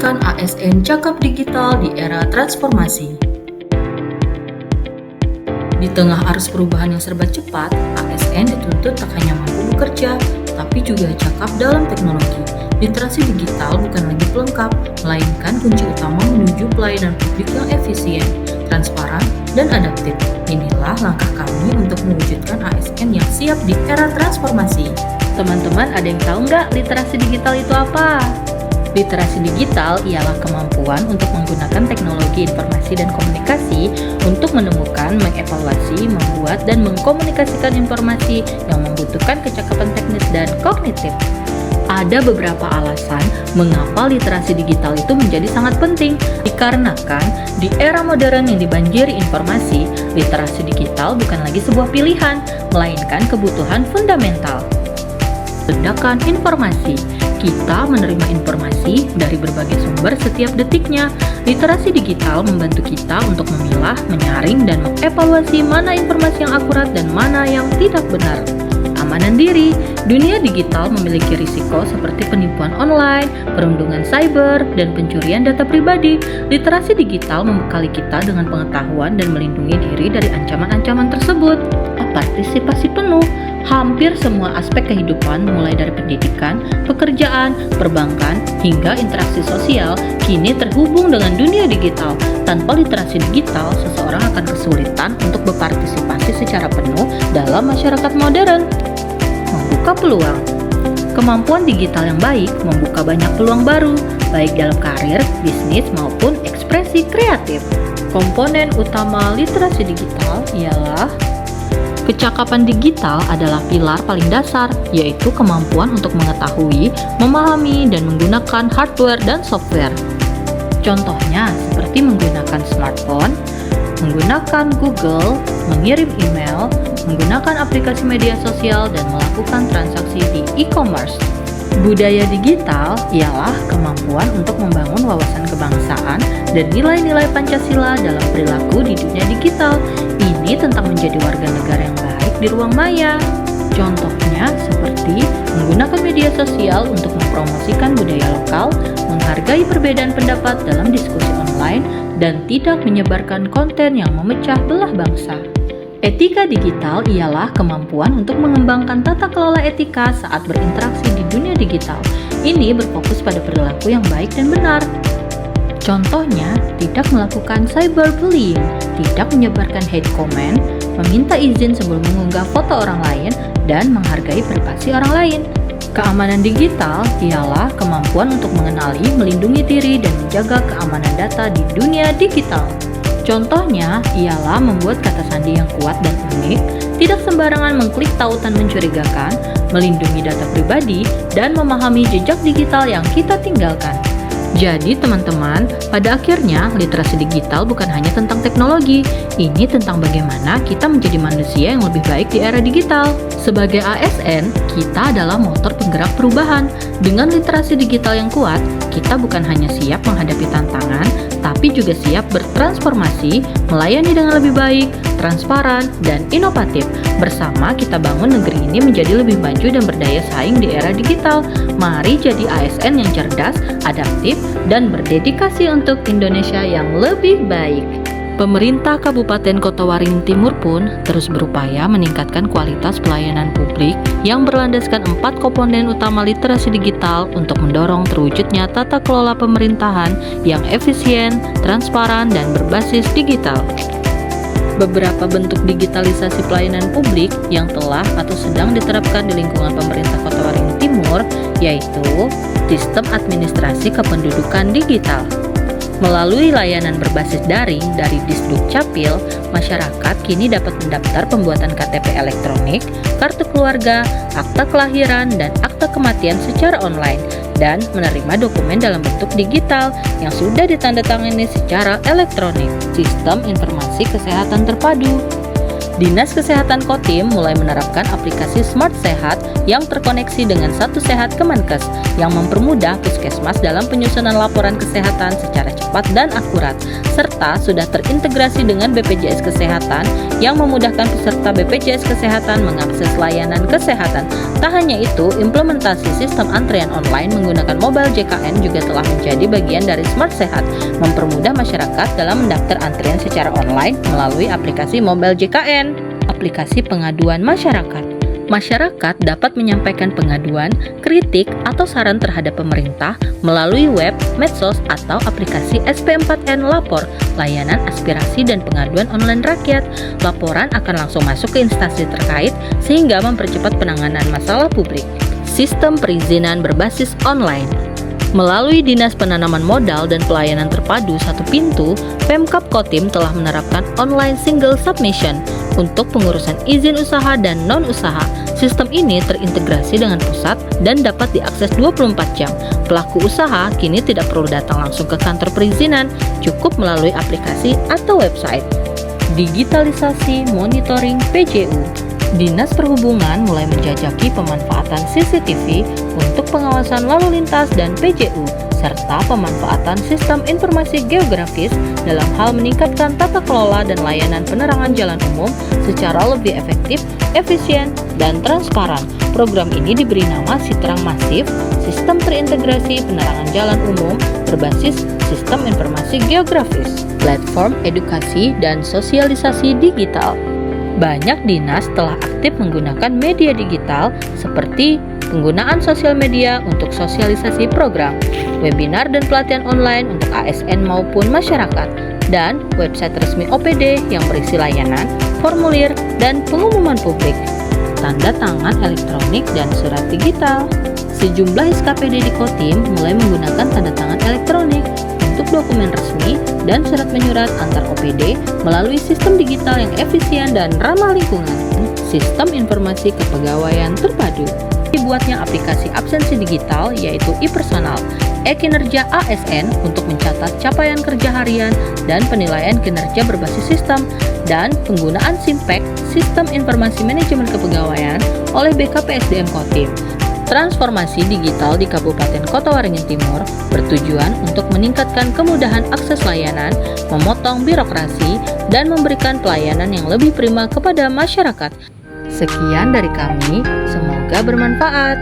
mewujudkan ASN cakap digital di era transformasi. Di tengah arus perubahan yang serba cepat, ASN dituntut tak hanya mampu bekerja, tapi juga cakap dalam teknologi. Literasi digital bukan lagi pelengkap, melainkan kunci utama menuju pelayanan publik yang efisien, transparan, dan adaptif. Inilah langkah kami untuk mewujudkan ASN yang siap di era transformasi. Teman-teman, ada yang tahu nggak literasi digital itu apa? Literasi digital ialah kemampuan untuk menggunakan teknologi informasi dan komunikasi untuk menemukan, mengevaluasi, membuat, dan mengkomunikasikan informasi yang membutuhkan kecakapan teknis dan kognitif. Ada beberapa alasan mengapa literasi digital itu menjadi sangat penting. Dikarenakan di era modern yang dibanjiri informasi, literasi digital bukan lagi sebuah pilihan, melainkan kebutuhan fundamental. Ledakan informasi. Kita menerima informasi dari berbagai sumber setiap detiknya. Literasi digital membantu kita untuk memilah, menyaring, dan mengevaluasi mana informasi yang akurat dan mana yang tidak benar. Keamanan diri. Dunia digital memiliki risiko seperti penipuan online, perundungan cyber, dan pencurian data pribadi. Literasi digital membekali kita dengan pengetahuan dan melindungi diri dari ancaman-ancaman tersebut. Partisipasi penuh. Hampir semua aspek kehidupan mulai dari pendidikan, pekerjaan, perbankan, hingga interaksi sosial kini terhubung dengan dunia digital. Tanpa literasi digital, seseorang akan kesulitan untuk berpartisipasi secara penuh dalam masyarakat modern. Membuka peluang. Kemampuan digital yang baik membuka banyak peluang baru, baik dalam karir, bisnis, maupun ekspresi kreatif. Komponen utama literasi digital ialah kecakapan digital adalah pilar paling dasar, yaitu kemampuan untuk mengetahui, memahami, dan menggunakan hardware dan software. Contohnya seperti menggunakan smartphone, menggunakan Google, mengirim email, menggunakan aplikasi media sosial, dan melakukan transaksi di e-commerce. Budaya digital ialah kemampuan untuk membangun wawasan kebangsaan dan nilai-nilai Pancasila dalam perilaku di dunia digital. Ini tentang menjadi warga negara yang baik di ruang maya. Contohnya seperti menggunakan media sosial untuk mempromosikan budaya lokal, menghargai perbedaan pendapat dalam diskusi online, dan tidak menyebarkan konten yang memecah belah bangsa. Etika digital ialah kemampuan untuk mengembangkan tata kelola etika saat berinteraksi di dunia digital. Ini berfokus pada perilaku yang baik dan benar. Contohnya, tidak melakukan cyberbullying, tidak menyebarkan hate comment, meminta izin sebelum mengunggah foto orang lain, dan menghargai privasi orang lain. Keamanan digital ialah kemampuan untuk mengenali, melindungi diri, dan menjaga keamanan data di dunia digital. Contohnya ialah membuat kata sandi yang kuat dan unik, tidak sembarangan mengklik tautan mencurigakan, melindungi data pribadi, dan memahami jejak digital yang kita tinggalkan. Jadi teman-teman, pada akhirnya literasi digital bukan hanya tentang teknologi, ini tentang bagaimana kita menjadi manusia yang lebih baik di era digital. Sebagai ASN, kita adalah motor penggerak perubahan. Dengan literasi digital yang kuat, kita bukan hanya siap menghadapi tantangan, tapi juga siap bertransformasi, melayani dengan lebih baik, transparan, dan inovatif. Bersama kita bangun negeri ini menjadi lebih maju dan berdaya saing di era digital. Mari jadi ASN yang cerdas, adaptif, dan berdedikasi untuk Indonesia yang lebih baik. Pemerintah Kabupaten Kota Waringin Timur pun terus berupaya meningkatkan kualitas pelayanan publik yang berlandaskan 4 komponen utama literasi digital untuk mendorong terwujudnya tata kelola pemerintahan yang efisien, transparan, dan berbasis digital. Beberapa bentuk digitalisasi pelayanan publik yang telah atau sedang diterapkan di lingkungan pemerintah Kota Waringin Timur yaitu sistem administrasi kependudukan digital. Melalui layanan berbasis daring dari Disduk Capil, masyarakat kini dapat mendaftar pembuatan KTP elektronik, kartu keluarga, akta kelahiran, dan akta kematian secara online, dan menerima dokumen dalam bentuk digital yang sudah ditandatangani secara elektronik. Sistem informasi kesehatan terpadu. Dinas Kesehatan Kotim mulai menerapkan aplikasi Smart Sehat yang terkoneksi dengan Satu Sehat Kemenkes yang mempermudah puskesmas dalam penyusunan laporan kesehatan secara cepat dan akurat, serta sudah terintegrasi dengan BPJS Kesehatan yang memudahkan peserta BPJS Kesehatan mengakses layanan kesehatan. Tak hanya itu, implementasi sistem antrian online menggunakan mobile JKN juga telah menjadi bagian dari Smart Sehat, mempermudah masyarakat dalam mendaftar antrian secara online melalui aplikasi mobile JKN. Aplikasi pengaduan masyarakat. Masyarakat dapat menyampaikan pengaduan, kritik, atau saran terhadap pemerintah melalui web, medsos, atau aplikasi SP4N Lapor, layanan aspirasi dan pengaduan online rakyat. Laporan akan langsung masuk ke instansi terkait sehingga mempercepat penanganan masalah publik. Sistem perizinan berbasis online. Melalui Dinas Penanaman Modal dan Pelayanan Terpadu Satu Pintu, Pemkab Kotim telah menerapkan online single submission untuk pengurusan izin usaha dan non-usaha. Sistem ini terintegrasi dengan pusat dan dapat diakses 24 jam. Pelaku usaha kini tidak perlu datang langsung ke kantor perizinan, cukup melalui aplikasi atau website. Digitalisasi monitoring PJU. Dinas Perhubungan mulai menjajaki pemanfaatan CCTV untuk pengawasan lalu lintas dan PJU, serta pemanfaatan sistem informasi geografis dalam hal meningkatkan tata kelola dan layanan penerangan jalan umum secara lebih efektif, efisien, dan transparan. Program ini diberi nama Sitrang Masif, Sistem Terintegrasi Penerangan Jalan Umum berbasis Sistem Informasi Geografis, Platform Edukasi dan Sosialisasi Digital. Banyak dinas telah aktif menggunakan media digital seperti penggunaan sosial media untuk sosialisasi program, webinar dan pelatihan online untuk ASN maupun masyarakat, dan website resmi OPD yang berisi layanan, formulir, dan pengumuman publik, tanda tangan elektronik, dan surat digital. Sejumlah SKPD di Kotim mulai menggunakan tanda tangan elektronik untuk dokumen resmi dan surat menyurat antar OPD melalui sistem digital yang efisien dan ramah lingkungan. Sistem informasi kepegawaian terpadu. Dibuatnya aplikasi absensi digital yaitu e-personal, e-kinerja ASN untuk mencatat capaian kerja harian dan penilaian kinerja berbasis sistem, dan penggunaan SIMPEK, Sistem Informasi Manajemen Kepegawaian, oleh BKPSDM Kotim. Transformasi digital di Kabupaten Kota Waringin Timur bertujuan untuk meningkatkan kemudahan akses layanan, memotong birokrasi, dan memberikan pelayanan yang lebih prima kepada masyarakat. Sekian dari kami, semoga bermanfaat.